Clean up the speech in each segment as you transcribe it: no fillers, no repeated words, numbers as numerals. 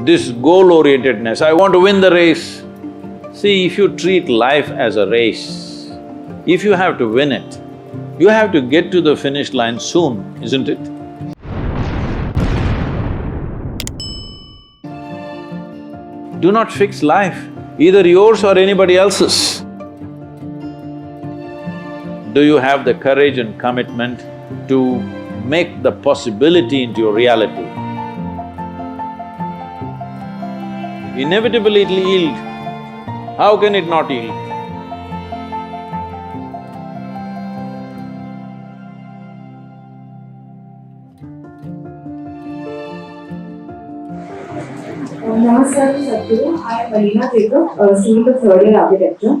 this goal-orientedness, I want to win the race. See, if you treat life as a race, if you have to win it, you have to get to the finish line soon, isn't it? Do not fix life, either yours or anybody else's. Do you have the courage and commitment to make the possibility into your reality? Inevitably it'll yield. How can it not yield? Namaskar, Sadhguru. I am Alina Jacob, student of third year architecture.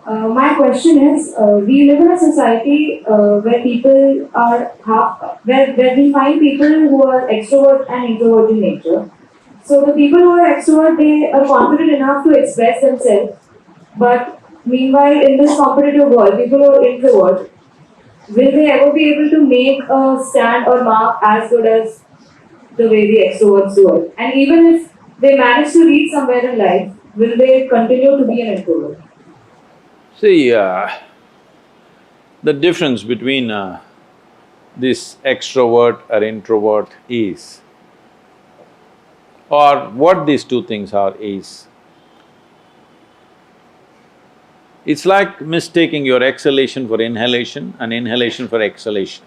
My question is, we live in a society where people are where we find people who are extrovert and introvert in nature. So the people who are extrovert, they are confident enough to express themselves, but meanwhile in this competitive world, people who are introvert, will they ever be able to make a stand or mark as good as the way the extroverts do it? And even if they manage to reach somewhere in life, will they continue to be an introvert? See, the difference between this extrovert or introvert is, or what these two things are is, it's like mistaking your exhalation for inhalation and inhalation for exhalation.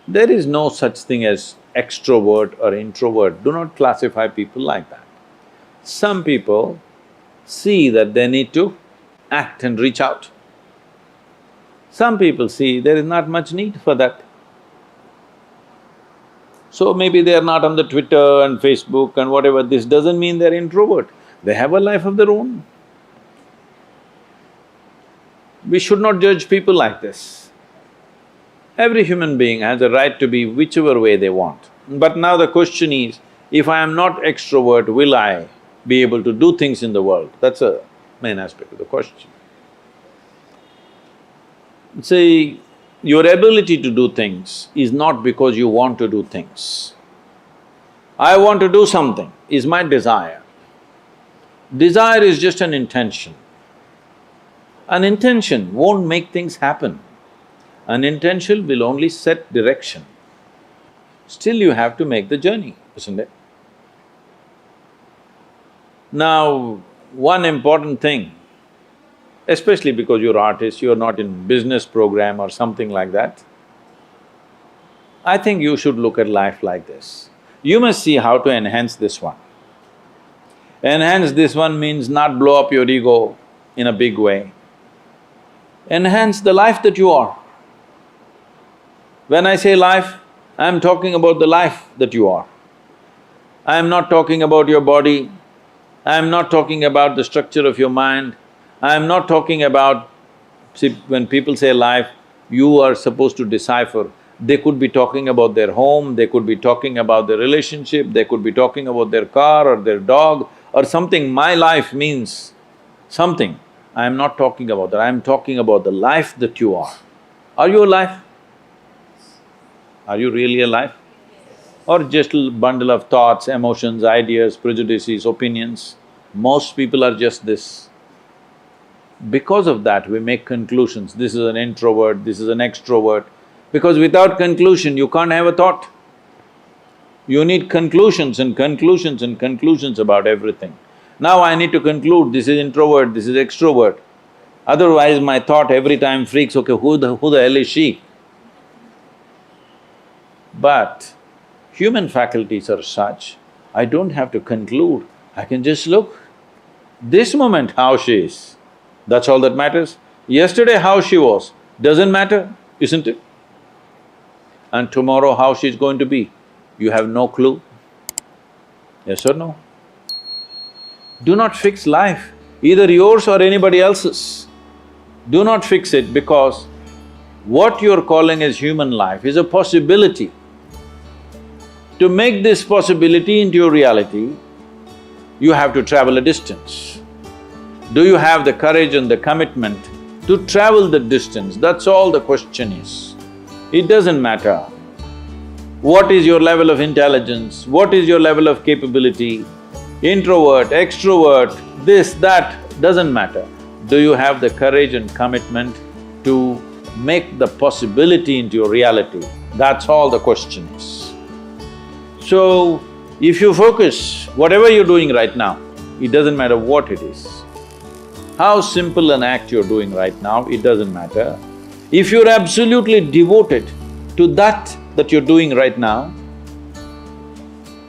There is no such thing as extrovert or introvert. Do not classify people like that. Some people see that they need to act and reach out. Some people see there is not much need for that. So maybe they are not on the Twitter and Facebook and whatever, this doesn't mean they're introvert. They have a life of their own. We should not judge people like this. Every human being has a right to be whichever way they want. But now the question is, if I am not extrovert, will I be able to do things in the world? That's a main aspect of the question. See, your ability to do things is not because you want to do things. I want to do something is my desire. Desire is just an intention. An intention won't make things happen. An intention will only set direction. Still you have to make the journey, isn't it? Now, one important thing, especially because you're artist, you're not in business program or something like that, I think you should look at life like this. You must see how to enhance this one. Enhance this one means not blow up your ego in a big way. Enhance the life that you are. When I say life, I'm talking about the life that you are. I'm not talking about your body, I'm not talking about the structure of your mind, I'm not talking about… See, when people say life, you are supposed to decipher. They could be talking about their home, they could be talking about their relationship, they could be talking about their car or their dog or something. My life means something. I am not talking about that, I am talking about the life that you are. Are you alive? Are you really alive? Or just a bundle of thoughts, emotions, ideas, prejudices, opinions? Most people are just this. Because of that, we make conclusions, this is an introvert, this is an extrovert. Because without conclusion, you can't have a thought. You need conclusions and conclusions and conclusions about everything. Now I need to conclude, this is introvert, this is extrovert. Otherwise my thought every time freaks, okay, who the hell is she? But human faculties are such, I don't have to conclude, I can just look. This moment how she is, that's all that matters. Yesterday how she was, doesn't matter, isn't it? And tomorrow how she's going to be, you have no clue. Yes or no? Do not fix life, either yours or anybody else's. Do not fix it, because what you're calling as human life is a possibility. To make this possibility into your reality, you have to travel a distance. Do you have the courage and the commitment to travel the distance? That's all the question is. It doesn't matter what is your level of intelligence, what is your level of capability, introvert, extrovert, this, that, doesn't matter. Do you have the courage and commitment to make the possibility into your reality? That's all the question is. So, if you focus, whatever you're doing right now, it doesn't matter what it is. How simple an act you're doing right now, it doesn't matter. If you're absolutely devoted to that you're doing right now,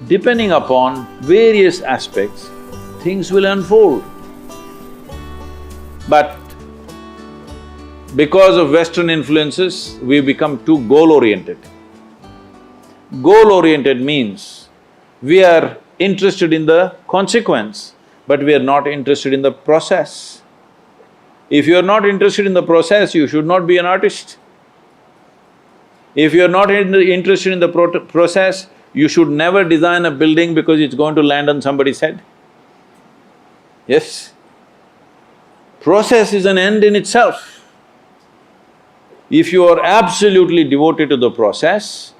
depending upon various aspects, things will unfold. But because of Western influences, we've become too goal-oriented. Goal-oriented means we are interested in the consequence, but we are not interested in the process. If you are not interested in the process, you should not be an artist. If you are not interested in the process, you should never design a building because it's going to land on somebody's head. Yes? Process is an end in itself. If you are absolutely devoted to the process,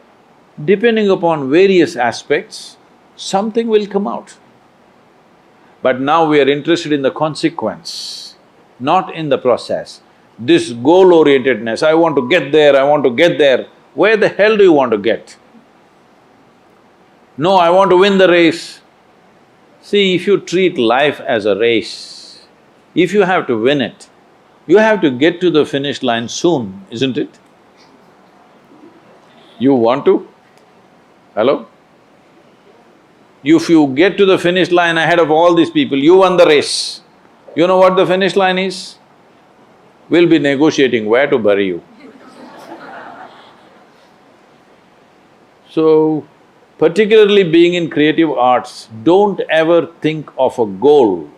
depending upon various aspects, something will come out. But now we are interested in the consequence, not in the process. This goal-orientedness, I want to get there, I want to get there. Where the hell do you want to get? No, I want to win the race. See, if you treat life as a race, if you have to win it, you have to get to the finish line soon, isn't it? You want to? Hello? If you get to the finish line ahead of all these people, you won the race. You know what the finish line is? We'll be negotiating where to bury you. So, particularly being in creative arts, don't ever think of a goal.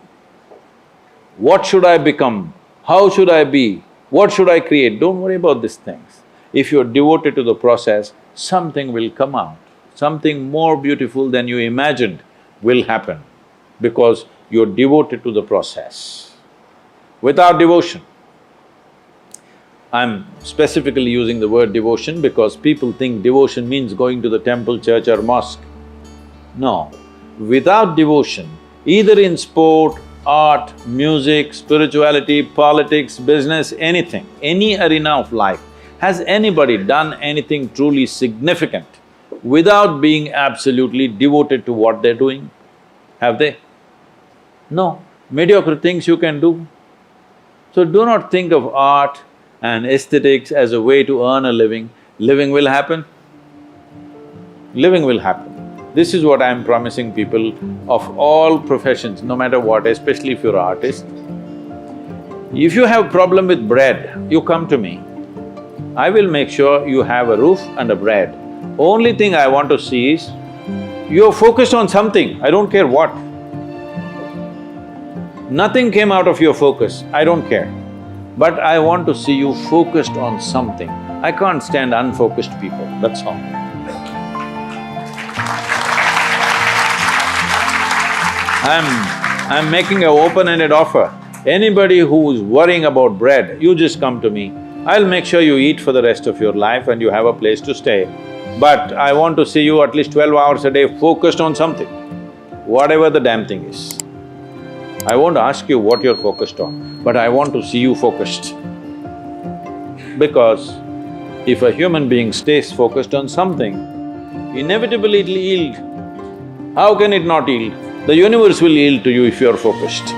What should I become? How should I be? What should I create? Don't worry about these things. If you're devoted to the process, something will come out. Something more beautiful than you imagined will happen because you're devoted to the process. Without devotion, I'm specifically using the word devotion because people think devotion means going to the temple, church or mosque. No, without devotion, either in sport, art, music, spirituality, politics, business, anything, any arena of life, has anybody done anything truly significant without being absolutely devoted to what they're doing? Have they? No, mediocre things you can do. So do not think of art and aesthetics as a way to earn a living. Living will happen. Living will happen. This is what I'm promising people of all professions, no matter what, especially if you're an artist. If you have problem with bread, you come to me. I will make sure you have a roof and a bread. Only thing I want to see is, you're focused on something, I don't care what. Nothing came out of your focus, I don't care. But I want to see you focused on something. I can't stand unfocused people, that's all. I'm making an open-ended offer. Anybody who's worrying about bread, you just come to me. I'll make sure you eat for the rest of your life and you have a place to stay. But I want to see you at least 12 hours a day focused on something, whatever the damn thing is. I won't ask you what you're focused on, but I want to see you focused. Because if a human being stays focused on something, inevitably it'll yield. How can it not yield? The universe will yield to you if you're focused.